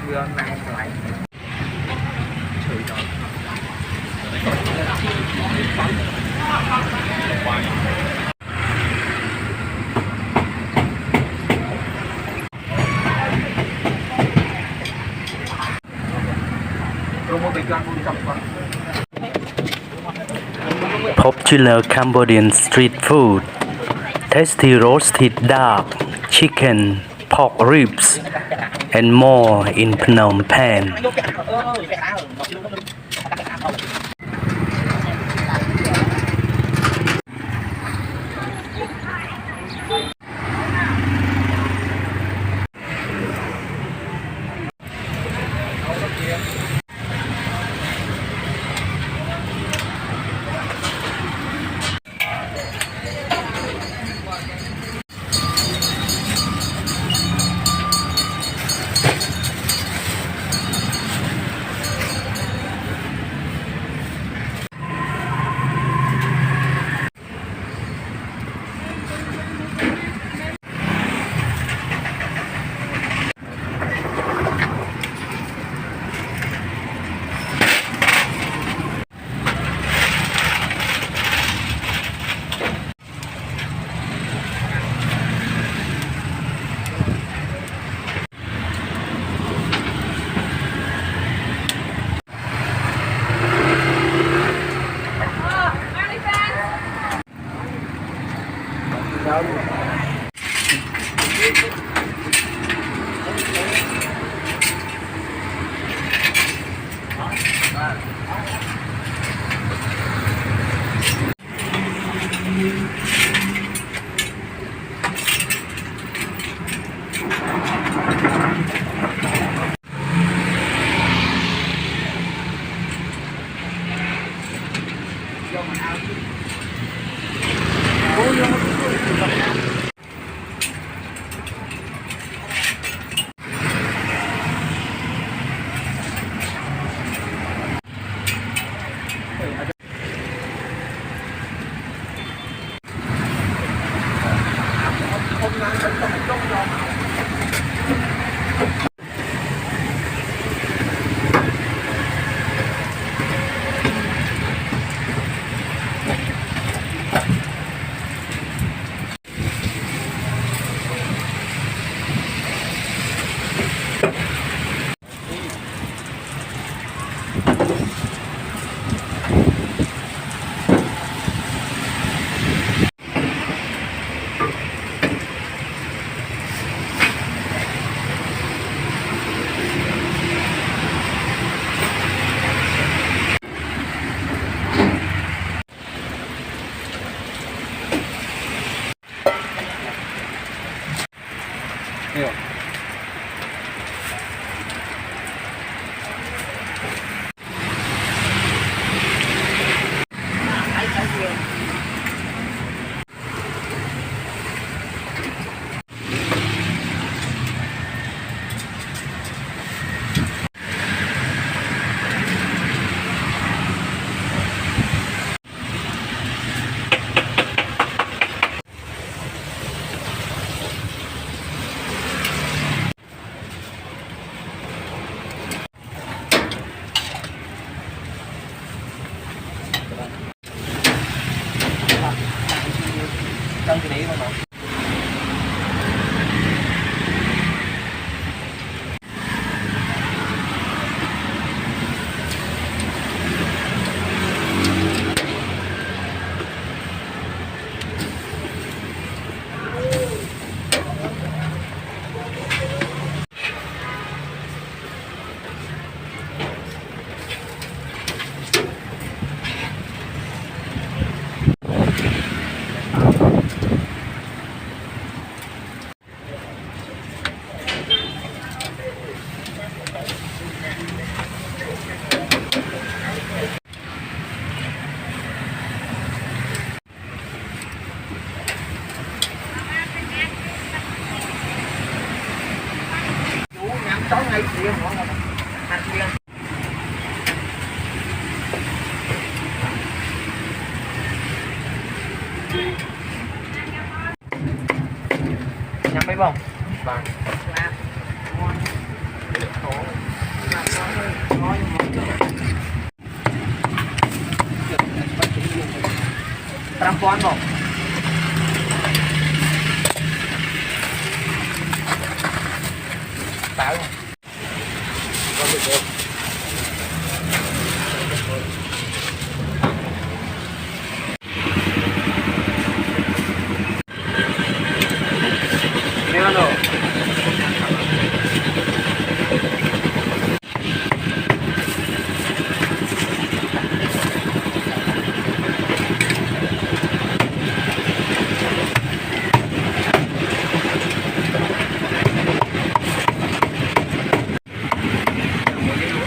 gương này lại chửi rồi Popular Cambodian street food, tasty roasted duck, chicken, pork ribs, and more in Phnom Penh. không? Vâng. Trampuan không? Táo không? Con được không? Nè đâu?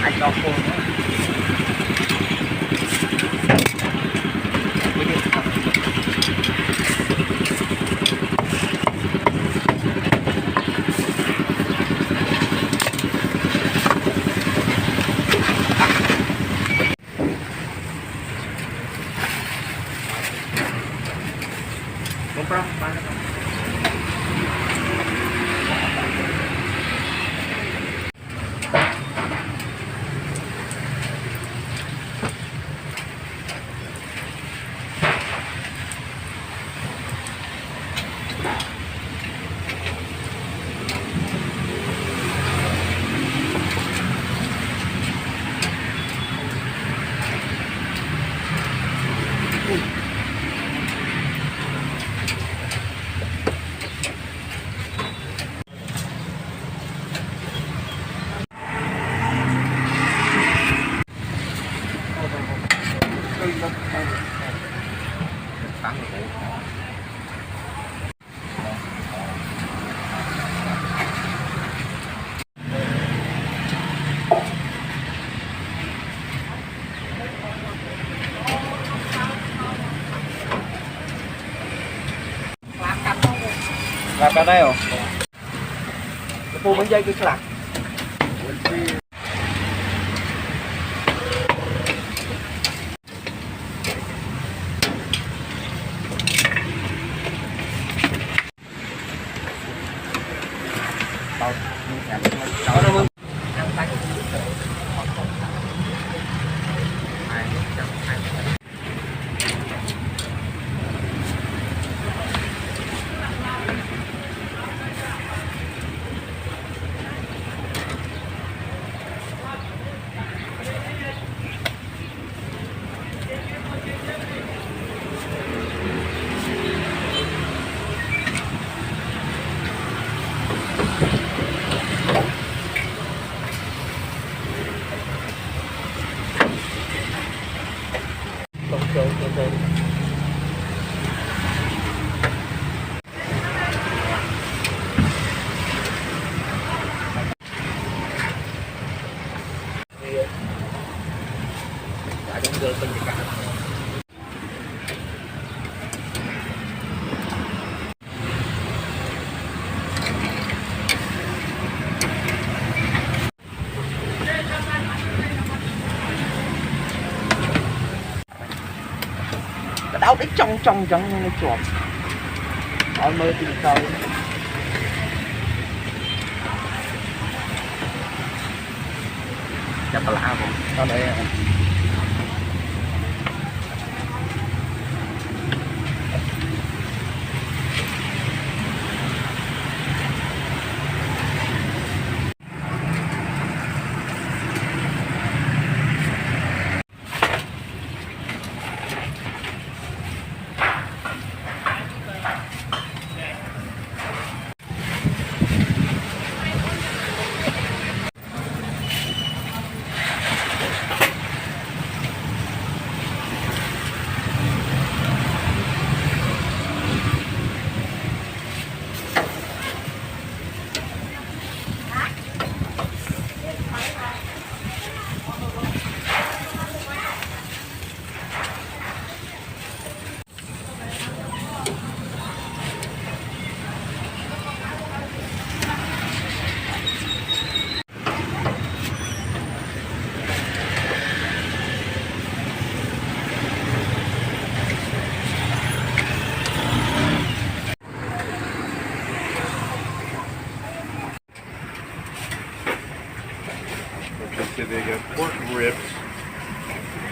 Anh cho cô nữa. Comprang, mana kamu? Lạc ở đây không? Cái phu mấy dây cái lạc. Cháu đâu không? Đau đít trong nó chuột. Ở mơ tìm câu. Chắc là lạ không? Ở đây say they got pork ribs,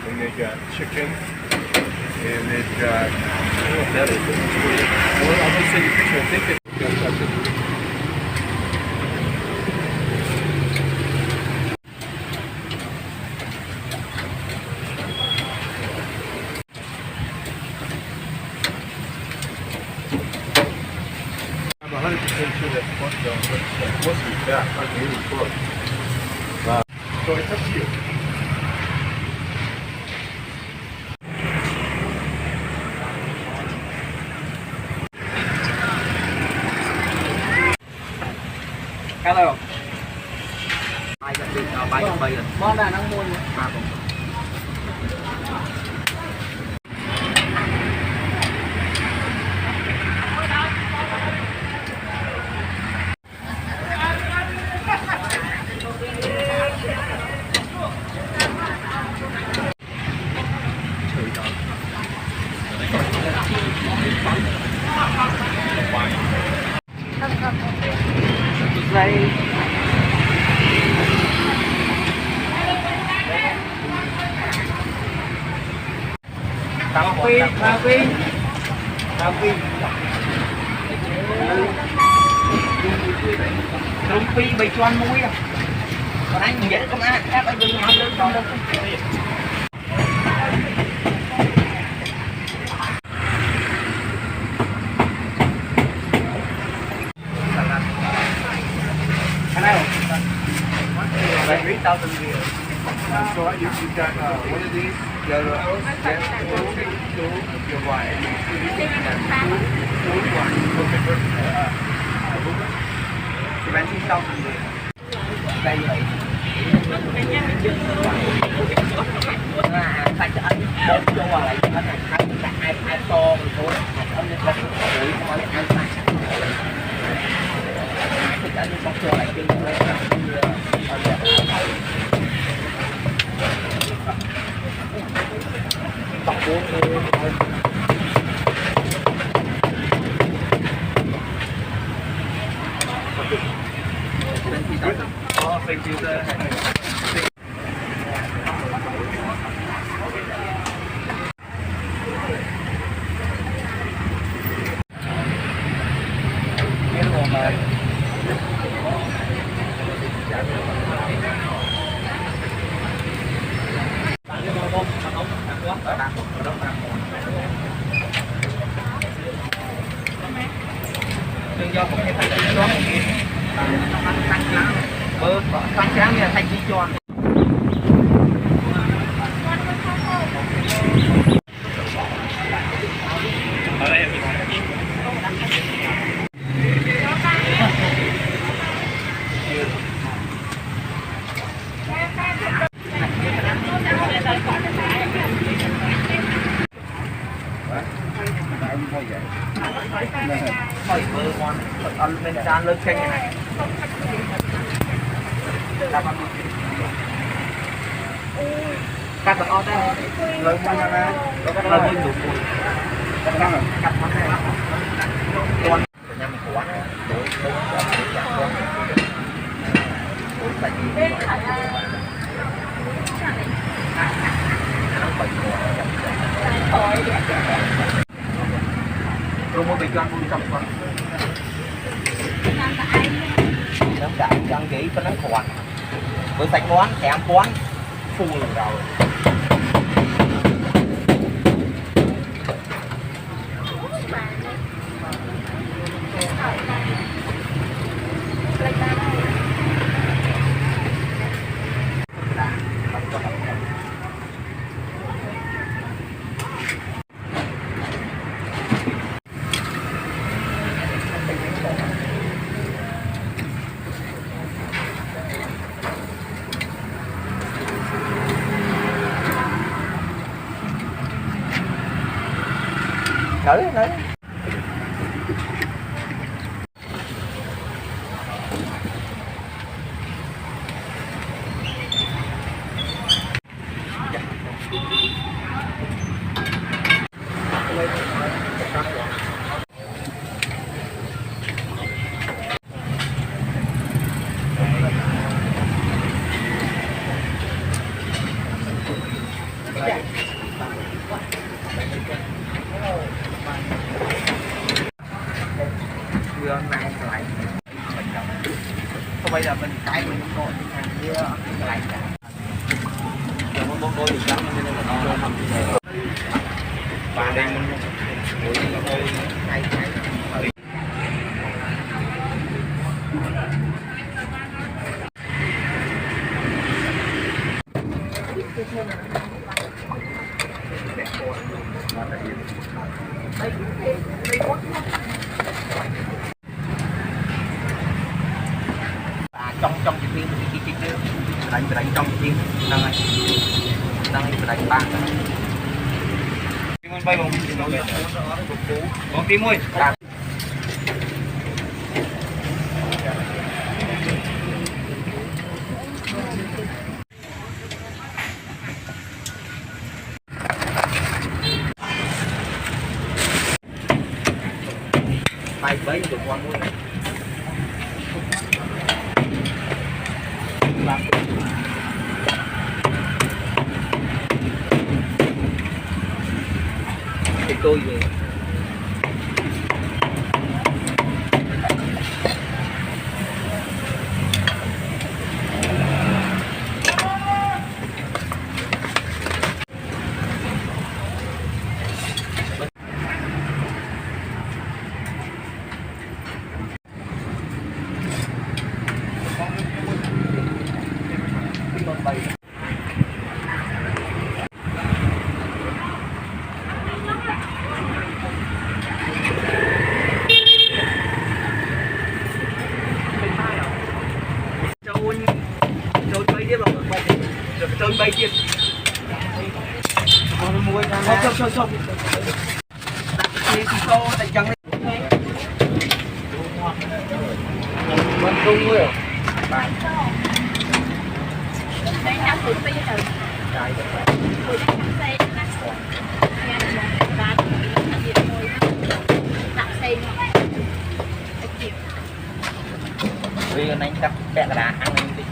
and they got chicken, and they've got, I don't know what that is. Well, I'm gonna say your picture. I think it's got something. I'm 100% sure that's pork though, but that's supposed to be fat, not really pork. So it's up to you. Cá đâu? Bay gần đi, bay gần bay rồi. Món Đà Nẵng mua nhỉ? Ba cùng. Đây. Cà phê, cà phê, cà phê. Rung phi bị cho ăn muối à? Còn anh vậy không ăn, ép anh đừng ăn được con đâu. So you've got one of these, your wife, Đây vậy. Sạch cho anh bột cho vào lại cho anh ai to mình thôi, anh lên bột rồi xong rồi ăn sạch. Thịt anh bột cho lại chân rồi. Bọc cuốn thôi. Thank you, sir. Đừng do một cái phải để đó một cái xanh trắng, xanh trắng như là xanh chi tròn. Thôi bơ ngon, ăn bên chan lớn kênh này. Cắt bật o tay, lớn quá nha nè, lớn hơn đủ cùi. Cắt món này, con, nhà mình quán, đối tại vì mua bị gan vui trong con nó chạy chân kỹ có nắng khoan với sạch quán kém quán phù rồi nữ vừa này lại không bây giờ mình cái mình gọi như lại cả một đôi thì trắng nên là nó không và đây mình hay trong trong cái phim đánh trong phim đang đánh ba mình bay bóng tím ơi bay bấy được con luôn thì tôi về trôi bayទៀតមួយតាមចូលដាក់គ្នាទីតោតែចឹងមិនទុំមួយបាទតែតាមពុទ្ធទៅចាយទៅពុទ្ធផ្សេងណាស់មានបានទៀតមួយដាក់ផ្សេងមកវានឹងដាក់ពាក់កណ្ដាលអាំងនេះ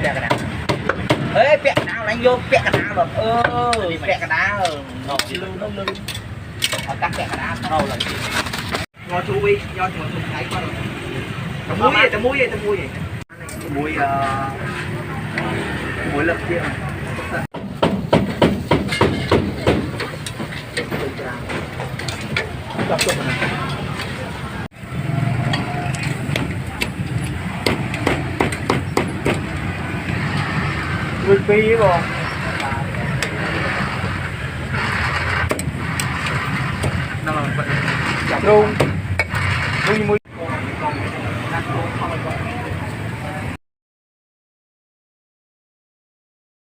ពាក់កណ្ដាលเฮ้ยពាក់កណ្ដាលឡើងយកពាក់កណ្ដាលបងពាក់កណ្ដាលnó chỉ lưu nó lưu ở cácពាក់កណ្ដាលទៅឡើងងជួយវិញយកជាមួយទុំដៃគាត់តែមួយមួយលឹកទៀតចាប់ចុះណាពីបងហ្នឹងចាប់រងមួយ